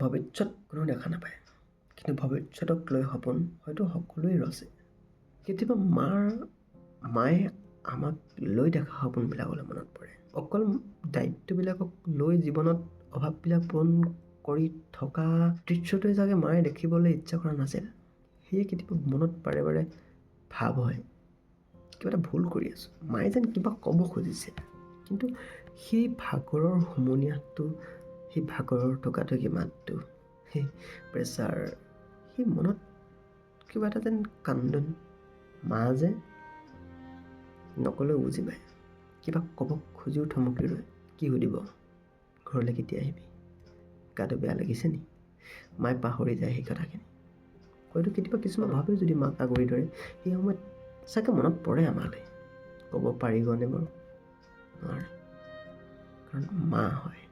ভৱিষ্যত কোনো দেখা নাপায়, কিন্তু ভৱিষ্যতক লৈ সপোন হয়তো সকলোৱে ৰচে। কেতিয়াবা মায়ে আমাক লৈ দেখা সপোনবিলাকলৈ মনত পৰে। অকল দায়িত্ববিলাকক লৈ জীৱনত অভাৱবিলাক পূৰণ কৰি থকা দৃশ্যটোৱে চাগে মায়ে দেখিবলৈ ইচ্ছা কৰা নাছিল। সেয়ে কেতিয়াবা মনত বাৰে বাৰে ভাৱ হয়, কিবা এটা ভুল কৰি আছোঁ। মায়ে যেন কিবা ক'ব খুজিছে, কিন্তু সেই ভাগৰৰ হুমুনিয়াহটো, সেই ভাগৰৰ টকাটকি মাতটো, সেই প্ৰেছাৰ, সেই মনত কিবা এটা যেন কান্দোন। মা যে নকলেও বুজি পায়, কিবা ক'ব খুজিও থমকি ৰয়। কি সুধিব? ঘৰলৈ কেতিয়া আহিবি? গাটো বেয়া লাগিছে নি? মায়ে পাহৰি যায় সেই কথাখিনি। হয়তো কেতিয়াবা কিছুমান ভাৱে যদি মাক আগুৰি ধৰে, সেই সময়ত চাগে মনত পৰে আমালৈ। ক'ব পাৰিবনে বাৰু? নোৱাৰে, কাৰণ মা হয়।